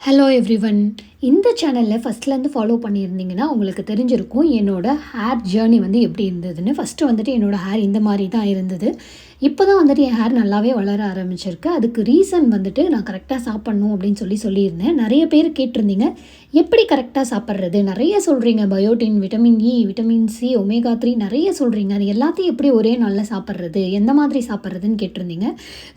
Hello everyone. இந்த சேனலில் ஃபஸ்ட்லேருந்து ஃபாலோ பண்ணியிருந்தீங்கன்னா உங்களுக்கு தெரிஞ்சிருக்கும் என்னோடய ஹேர் ஜேர்னி வந்து எப்படி இருந்ததுன்னு. ஃபஸ்ட்டு வந்துட்டு என்னோடய ஹேர் இந்த மாதிரி தான் இருந்தது. இப்போ தான் வந்துட்டு என் ஹேர் நல்லாவே வளர ஆரம்பிச்சிருக்கு. அதுக்கு ரீசன் வந்துட்டு நான் கரெக்டாக சாப்பிட்ணும் அப்படின்னு சொல்லியிருந்தேன். நிறைய பேர் கேட்டிருந்தீங்க, எப்படி கரெக்டாக சாப்பிட்றது? நிறைய சொல்கிறீங்க, biotin, vitamin E, vitamin C, omega 3 நிறைய சொல்கிறீங்க. அது எல்லாத்தையும் எப்படி ஒரே நாளில் சாப்பிட்றது, எந்த மாதிரி சாப்பிட்றதுன்னு கேட்டிருந்தீங்க.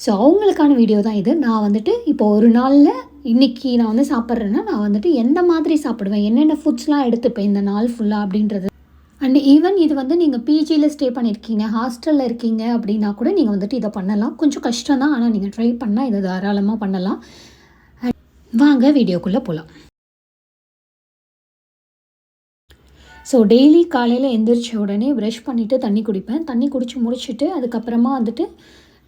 ஸோ அவங்களுக்கான வீடியோ தான் இது. நான் வந்துட்டு இப்போ ஒரு நாளில் இன்றைக்கி நான் வந்து சாப்பிட்றேன்னா நான் வந்துட்டு எந்த மாதிரி சாப்பிடுவேன், என்னென்ன ஃபுட்ஸ்லாம் எடுத்துப்பேன் இந்த நாள் ஃபுல்லாக அப்படின்றது. அண்ட் ஈவன் இது வந்து நீங்கள் பிஜியில் ஸ்டே பண்ணியிருக்கீங்க, ஹாஸ்டலில் இருக்கீங்க அப்படின்னா கூட நீங்கள் வந்துட்டு இதை பண்ணலாம். கொஞ்சம் கஷ்டம் தான், ஆனால் நீங்கள் ட்ரை பண்ணால் இதை தாராளமாக பண்ணலாம். வாங்க வீடியோக்குள்ளே போகலாம். ஸோ டெய்லி காலையில் எந்திரிச்ச உடனே ப்ரஷ் பண்ணிவிட்டு தண்ணி குடிப்பேன். தண்ணி குடித்து முடிச்சுட்டு அதுக்கப்புறமா வந்துட்டு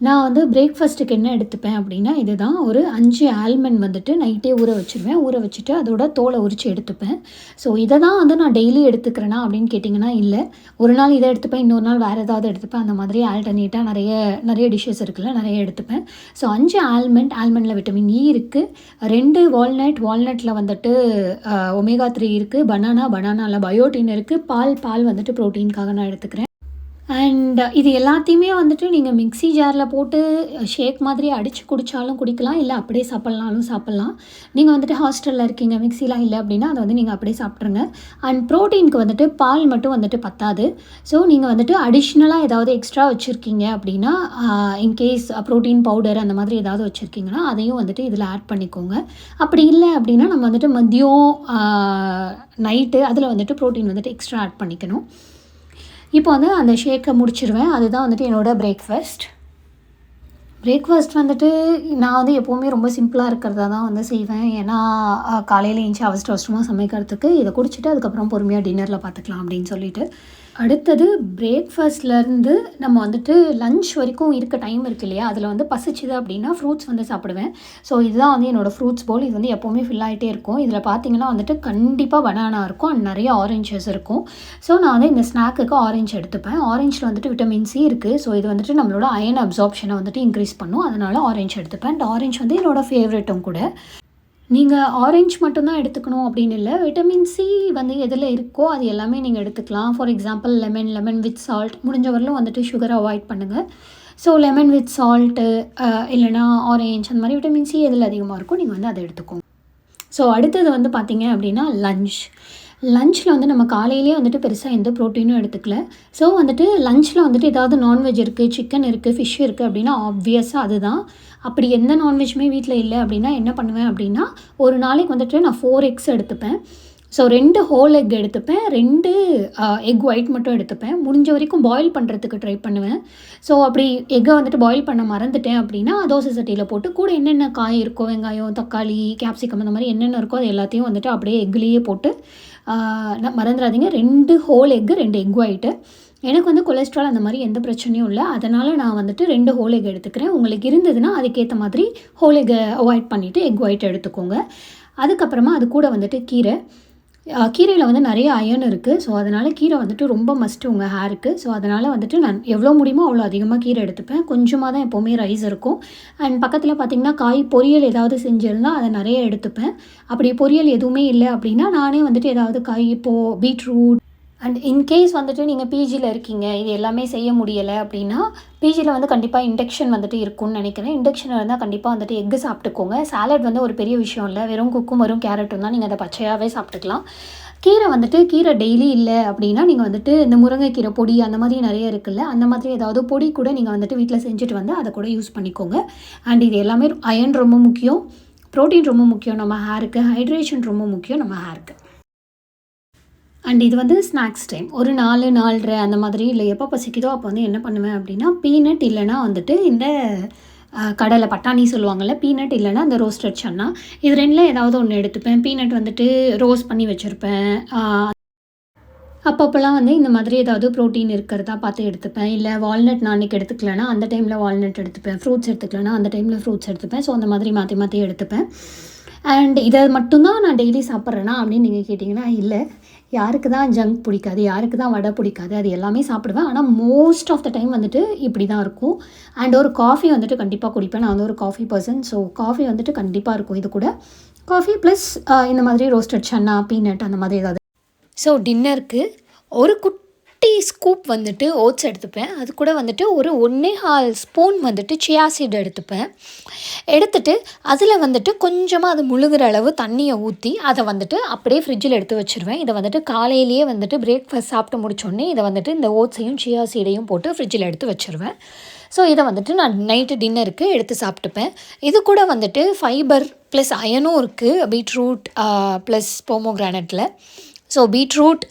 நான் வந்து பிரேக்ஃபாஸ்ட்டுக்கு என்ன எடுத்துப்பேன் அப்படின்னா இதுதான். ஒரு 5 ஆல்மண்ட் வந்துட்டு நைட்டே ஊற வச்சுருவேன். ஊற வச்சுட்டு அதோட தோலை உரித்து எடுத்துப்பேன். ஸோ இதை தான் வந்து நான் டெய்லி எடுத்துக்கிறேன்னா அப்படின்னு கேட்டிங்கன்னா இல்லை. ஒரு நாள் இதை எடுத்துப்பேன், இன்னொரு நாள் வேறு ஏதாவது எடுத்துப்பேன். அந்த மாதிரி ஆல்டர்னேட்டாக நிறைய டிஷ்ஷஸ் இருக்குல்ல, நிறைய எடுத்துப்பேன். ஸோ 5 ஆல்மண்டில் விட்டமின் இ இருக்குது, 2 வால்நட்டில் வந்துட்டு ஒமேகா 3 இருக்குது, பனானாவில் பயோட்டின் இருக்குது, பால் வந்துட்டு ப்ரோட்டீனுக்காக நான் எடுத்துக்கிறேன். அண்ட் இது எல்லாத்தையுமே வந்துட்டு நீங்கள் மிக்ஸி ஜாரில் போட்டு ஷேக் மாதிரி அடித்து குடித்தாலும் குடிக்கலாம், இல்லை அப்படியே சாப்பிட்லாம். நீங்கள் வந்துட்டு ஹாஸ்டலில் இருக்கீங்க, மிக்ஸிலாம் இல்லை அப்படின்னா அதை வந்து நீங்கள் அப்படியே சாப்பிட்ருங்க. அண்ட் ப்ரோட்டீனுக்கு வந்துட்டு பால் மட்டும் வந்துட்டு பத்தாது. ஸோ நீங்கள் வந்துட்டு அடிஷ்னலாக ஏதாவது எக்ஸ்ட்ரா வச்சுருக்கீங்க அப்படின்னா, இன்கேஸ் ப்ரோட்டீன் பவுடர் அந்த மாதிரி ஏதாவது வச்சுருக்கீங்கன்னா அதையும் வந்துட்டு இதில் ஆட் பண்ணிக்கோங்க. அப்படி இல்லை அப்படின்னா நம்ம வந்துட்டு மதியம் நைட்டு அதில் வந்துட்டு ப்ரோட்டீன் வந்துட்டு எக்ஸ்ட்ரா ஆட் பண்ணிக்கணும். இப்போ வந்து அந்த ஷேக்கை முடிச்சிடுவேன். அதுதான் வந்துட்டு என்னோடய பிரேக்ஃபாஸ்ட் வந்துட்டு நான் வந்து எப்போவுமே ரொம்ப சிம்பிளாக இருக்கிறதா தான் வந்து செய்வேன். ஏன்னா காலையில் எழுந்துச்சி அவசரமாக சமைக்கிறதுக்கு இதை குடிச்சிட்டு அதுக்கப்புறம் பொறுமையாக டின்னரில் பார்த்துக்கலாம் அப்படின்னு சொல்லிட்டு. அடுத்தது பிரேக்ஃபாஸ்ட்லேருந்து நம்ம வந்துட்டு லன்ச் வரைக்கும் இருக்க டைம் இருக்குது இல்லையா, அதில் வந்து பசிச்சுது அப்படின்னா ஃப்ரூட்ஸ் வந்து சாப்பிடுவேன். ஸோ இதுதான் வந்து என்னோடய ஃப்ரூட்ஸ் போல். இது வந்து எப்போவுமே ஃபில் ஆகிட்டே இருக்கும். இதில் பார்த்தீங்கன்னா வந்துட்டு கண்டிப்பாக பனானா இருக்கும் அண்ட் நிறைய ஆரஞ்சஸ் இருக்கும். ஸோ நான் வந்து இந்த ஸ்நாக்குக்கு ஆரஞ்சு எடுத்துப்பேன். ஆரஞ்சில் வந்துட்டு விட்டமின் சி இருக்குது. ஸோ இது வந்துட்டு நம்மளோட அயன் அப்சார்ப்ஷனை வந்துட்டு இன்க்ரீஸ் பண்ணும். அதனால் ஆரஞ்சு எடுத்துப்பேன். அண்ட் ஆரஞ்சு வந்து என்னோடய ஃபேவரெட்டும் கூட. நீங்கள் ஆரஞ்சு மட்டும்தான் எடுத்துக்கணும் அப்படின்னு இல்லை. விட்டமின் சி வந்து எதில் இருக்கோ அது எல்லாமே நீங்கள் எடுத்துக்கலாம். For example lemon with salt. முடிஞ்ச வரலும் வந்துட்டு சுகரை அவாய்ட் பண்ணுங்கள். ஸோ லெமன் வித் சால்ட்டு இல்லைனா ஆரஞ்ச் அந்த மாதிரி விட்டமின் சி எதில் அதிகமாக இருக்கோ நீங்கள் வந்து அதை எடுத்துக்கோங்க. ஸோ அடுத்தது வந்து பார்த்திங்க அப்படின்னா லஞ்சில் வந்து நம்ம காலையிலேயே வந்துட்டு பெருசாக எந்த ப்ரோட்டீனும் எடுத்துக்கல. ஸோ வந்துட்டு லஞ்சில் வந்துட்டு ஏதாவது நான்வெஜ் இருக்குது, சிக்கன் இருக்குது, ஃபிஷ் இருக்குது அப்படின்னா ஆப்வியஸாக அதுதான். அப்படி எந்த நான்வெஜ்ஜுமே வீட்டில் இல்லை அப்படின்னா என்ன பண்ணுவேன் அப்படின்னா, ஒரு நாளைக்கு வந்துட்டு நான் 4 எக்ஸ் எடுத்துப்பேன். ஸோ 2 ஹோல் எக் எடுத்துப்பேன், 2 எக் ஒயிட் மட்டும் எடுத்துப்பேன். முடிஞ்ச வரைக்கும் பாயில் பண்ணுறதுக்கு ட்ரை பண்ணுவேன். ஸோ அப்படி எக்கை வந்துட்டு பாயில் பண்ண மறந்துட்டேன் அப்படின்னா தோசை சட்டியில் போட்டு கூட என்னென்ன காய் இருக்கோ, வெங்காயம், தக்காளி, கேப்சிகம் அந்த மாதிரி என்னென்ன இருக்கோ அது எல்லாத்தையும் வந்துட்டு அப்படியே எக்லேயே போட்டு மறந்துடாதீங்க 2 ஹோல் எக்கு, 2 எக் ஒயிட்டு. எனக்கு வந்து கொலஸ்ட்ரால் அந்த மாதிரி எந்த பிரச்சனையும் இல்லை. அதனால் நான் வந்துட்டு 2 ஹோல் எக் எடுத்துக்கிறேன். உங்களுக்கு இருந்ததுன்னா அதுக்கேற்ற மாதிரி ஹோல் எக்கை அவாய்ட் பண்ணிவிட்டு எக் ஒயிட் எடுத்துக்கோங்க. அதுக்கப்புறமா அது கூட வந்துட்டு கீரையில் வந்து நிறைய அயர்ன் இருக்குது. ஸோ அதனால் கீரை வந்துட்டு ரொம்ப மஸ்ட்டு உங்கள் ஹேருக்கு. ஸோ அதனால் வந்துட்டு நான் எவ்வளோ முடியுமோ அவ்வளோ அதிகமாக கீரை எடுத்துப்பேன். கொஞ்சமாக தான் எப்போவுமே ரைஸ் இருக்கும். அண்ட் பக்கத்தில் பார்த்திங்கன்னா காய் பொரியல் ஏதாவது செஞ்சுருந்தால் அதை நிறைய எடுத்துப்பேன். அப்படி பொரியல் எதுவுமே இல்லை அப்படின்னா நானே வந்துட்டு ஏதாவது காய், இப்போது பீட்ரூட். அண்ட் இன்கேஸ் வந்துட்டு நீங்கள் பிஜியில் இருக்கீங்க, இது எல்லாமே செய்ய முடியலை அப்படின்னா பிஜியில் வந்து கண்டிப்பாக இண்டக்ஷன் வந்துட்டு இருக்கும்னு நினைக்கிறேன். இண்டக்ஷன் இருந்தால் கண்டிப்பாக வந்துட்டு எக்கு சாப்பிட்டுக்கோங்க. சாலட் வந்து ஒரு பெரிய விஷயம் இல்லை, வெறும் குக்கும்பரும் கேரட்டும் தான், நீங்கள் அதை பச்சையாகவே சாப்பிட்டுக்கலாம். கீரை டெய்லி இல்லை அப்படின்னா நீங்கள் வந்துட்டு இந்த முருங்கைக்கீரை பொடி அந்த மாதிரி நிறைய இருக்குல்ல, அந்த மாதிரி ஏதாவது பொடி கூட நீங்கள் வந்துட்டு வீட்டில் செஞ்சுட்டு வந்து அதை கூட யூஸ் பண்ணிக்கோங்க. அண்ட் இது எல்லாமே அயர்ன் ரொம்ப முக்கியம், ப்ரோட்டீன் ரொம்ப முக்கியம் நம்ம ஹேருக்கு, ஹைட்ரேஷன் ரொம்ப முக்கியம் நம்ம ஹேருக்கு. அண்ட் இது வந்து ஸ்நாக்ஸ் டைம் ஒரு 4-4:30 அந்த மாதிரி இல்லை எப்போ பசிக்குதோ அப்போ வந்து என்ன பண்ணுவேன் அப்படின்னா பீனட் இல்லைனா வந்துட்டு இந்த கடலை பட்டாணி சொல்லுவாங்கள்ல, பீனட் இல்லைனா அந்த ரோஸ்டட் சன்னா, இது 2ல் ஏதாவது ஒன்று எடுத்துப்பேன். பீனட் வந்துட்டு ரோஸ்ட் பண்ணி வச்சுருப்பேன். அப்பப்போலாம் வந்து இந்த மாதிரி ஏதாவது ப்ரோட்டீன் இருக்கிறதா பார்த்து எடுத்துப்பேன். இல்லை வால்நட் நான் அன்றைக்கி எடுத்துக்கலன்னா அந்த டைமில் வால்நட் எடுத்துப்பேன். ஃப்ரூட்ஸ் எடுத்துக்கலன்னா அந்த டைமில் ஃப்ரூட்ஸ் எடுத்துப்பேன். ஸோ அந்த மாதிரி மாற்றி எடுத்துப்பேன். அண்ட் இதை மட்டும்தான் நான் டெய்லி சாப்பிட்றேன்னா அப்படின்னு நீங்கள் கேட்டிங்கன்னா இல்லை. யாருக்கு தான் ஜங்க் பிடிக்காது, யாருக்கு தான் வடை பிடிக்காது, அது எல்லாமே சாப்பிடுவேன். ஆனால் மோஸ்ட் ஆஃப் த டைம் வந்துட்டு இப்படி தான் இருக்கும். அண்ட் ஒரு காஃபி வந்துட்டு கண்டிப்பாக குடிப்பேன். நான் வந்து ஒரு காஃபி பர்சன். ஸோ காஃபி வந்துட்டு கண்டிப்பாக இருக்கும் இது கூட. காஃபி ப்ளஸ் இந்த மாதிரி ரோஸ்டட் சன்னா, பீனட் அந்த மாதிரி ஏதாவது. ஸோ டின்னருக்கு ஒரு குட்டி ஸ்கூப் வந்துட்டு ஓட்ஸ் எடுத்துப்பேன். அது கூட வந்துட்டு ஒரு 1.25 ஸ்பூன் வந்துட்டு சியா சீட் எடுத்துப்பேன். எடுத்துட்டு அதில் வந்துட்டு கொஞ்சமாக அது முழுகிற அளவு தண்ணியை ஊற்றி அதை வந்துட்டு அப்படியே ஃப்ரிட்ஜில் எடுத்து வச்சுருவேன். இதை வந்துட்டு காலையிலேயே வந்துட்டு பிரேக்ஃபாஸ்ட் சாப்பிட்டு முடிச்சோடனே இதை வந்துட்டு இந்த ஓட்ஸையும் சியா சீடையும் போட்டு ஃப்ரிட்ஜில் எடுத்து வச்சுருவேன். ஸோ இதை வந்துட்டு நான் நைட்டு டின்னருக்கு எடுத்து சாப்பிட்டுப்பேன். இது கூட வந்துட்டு ஃபைபர் ப்ளஸ் அயனும் இருக்குது பீட்ரூட் ப்ளஸ் போமோகிரானட்டில். ஸோ பீட்ரூட்,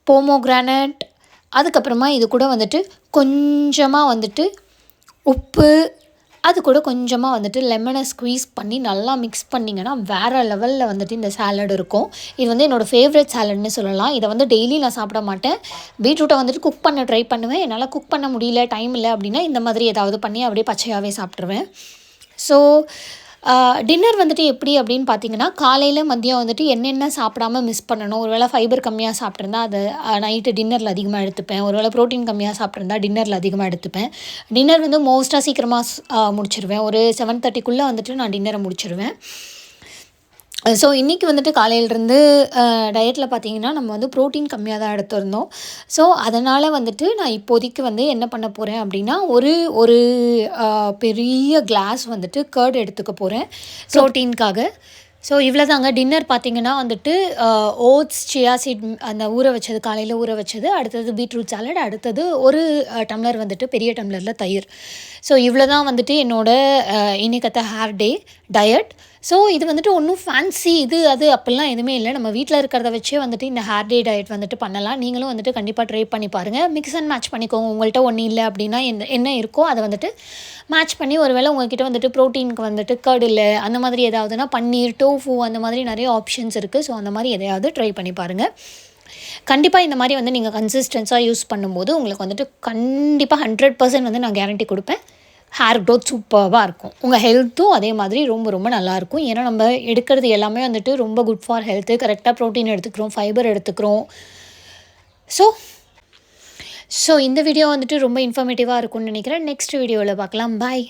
போமோகிரானட், அதுக்கப்புறமா இது கூட வந்துட்டு கொஞ்சமாக வந்துட்டு உப்பு, அது கூட கொஞ்சமாக வந்துட்டு லெமனை ஸ்க்வீஸ் பண்ணி நல்லா மிக்ஸ் பண்ணிங்கன்னா வேறு லெவலில் வந்துட்டு இந்த சாலட் இருக்கும். இது வந்து என்னோடய ஃபேவரட் சாலட்னு சொல்லலாம். இதை வந்து டெய்லி நான் சாப்பிட மாட்டேன். பீட்ரூட்டை வந்துட்டு குக் பண்ண ட்ரை பண்ணுவேன். என்னால் குக் பண்ண முடியல, டைம் இல்லை அப்படின்னா இந்த மாதிரி ஏதாவது பண்ணி அப்படியே பச்சையாகவே சாப்பிட்ருவேன். ஸோ டின்னர் வந்துட்டு எப்படி அப்படின்னு பார்த்தீங்கன்னா, காலையில் மதியம் வந்துட்டு என்னென்ன சாப்பிடாம மிஸ் பண்ணணும், ஒரு வேளை ஃபைபர் கம்மியாக சாப்பிட்ருந்தா அதை நைட்டு டின்னரில் அதிகமாக எடுத்துப்பேன். ஒரு வேளை ப்ரோட்டீன் கம்மியாக சாப்பிட்ருந்தா டின்னரில் அதிகமாக எடுத்துப்பேன். டின்னர் வந்து மோஸ்ட்டாக சீக்கிரமாக முடிச்சிருவேன். ஒரு 7:30க்குள்ளே வந்துட்டு நான் டின்னரை முடிச்சிருவேன். ஸோ இன்றைக்கி வந்துட்டு காலையிலேருந்து டயட்டில் பார்த்திங்கன்னா நம்ம வந்து ப்ரோட்டீன் கம்மியாக தான் எடுத்திருந்தோம். ஸோ அதனால் வந்துட்டு நான் இப்போதைக்கு வந்து என்ன பண்ண போகிறேன் அப்படின்னா, ஒரு பெரிய கிளாஸ் வந்துட்டு கர்ட் எடுத்துக்க போகிறேன் ப்ரோட்டீனுக்காக. ஸோ இவ்வளோதாங்க. டின்னர் பார்த்திங்கன்னா வந்துட்டு ஓட்ஸ், சியா சீட் அந்த ஊற வச்சது, காலையில் ஊற வச்சது, அடுத்தது பீட்ரூட் சாலட், அடுத்தது ஒரு டம்ளர் வந்துட்டு பெரிய டம்ளரில் தயிர். ஸோ இவ்வளோ தான் வந்துட்டு என்னோடய இன்னைக்கத்த ஹேர் டே டயட். ஸோ இது வந்துட்டு ஒன்றும் ஃபேன்சி அது அப்படிலாம் எதுவுமே இல்லை. நம்ம வீட்டில் இருக்கிறத வச்சே வந்துட்டு இந்த ஹேர் டே டயட் வந்துட்டு பண்ணலாம். நீங்களும் வந்துட்டு கண்டிப்பாக ட்ரை பண்ணி பாருங்கள். மிக்ஸ் அண்ட் மேட்ச் பண்ணிக்கோங்க. உங்கள்கிட்ட ஒன்றும் இல்லை அப்படின்னா என்ன இருக்கோ அதை வந்துட்டு மேட்ச் பண்ணி, ஒரு வேளை உங்கள்கிட்ட வந்துட்டு ப்ரோட்டீனுக்கு வந்துட்டு கர்ட் இல்லை அந்த மாதிரி ஏதாவதுனா பன்னீர், டோஃபு அந்த மாதிரி நிறைய ஆப்ஷன்ஸ் இருக்குது. ஸோ அந்த மாதிரி எதையாவது ட்ரை பண்ணி பாருங்கள். கண்டிப்பாக இந்த மாதிரி வந்து நீங்கள் கன்சிஸ்டன்ஸாக யூஸ் பண்ணும்போது உங்களுக்கு வந்துட்டு கண்டிப்பாக 100% வந்து நான் கேரண்டி கொடுப்பேன். ஹேர் க்ரோத் சூப்பராக இருக்கும். உங்கள் ஹெல்த்தும் அதே மாதிரி ரொம்ப ரொம்ப நல்லாயிருக்கும். ஏன்னா நம்ம எடுக்கிறது எல்லாமே வந்துட்டு ரொம்ப குட் ஃபார் ஹெல்த்து. கரெக்டாக ப்ரோட்டீன் எடுத்துக்கிறோம், ஃபைபர் எடுத்துக்கிறோம். ஸோ இந்த வீடியோ வந்துட்டு ரொம்ப இன்ஃபர்மேட்டிவாக இருக்கும்னு நினைக்கிறேன். நெக்ஸ்ட் வீடியோவில் பார்க்கலாம். பாய்.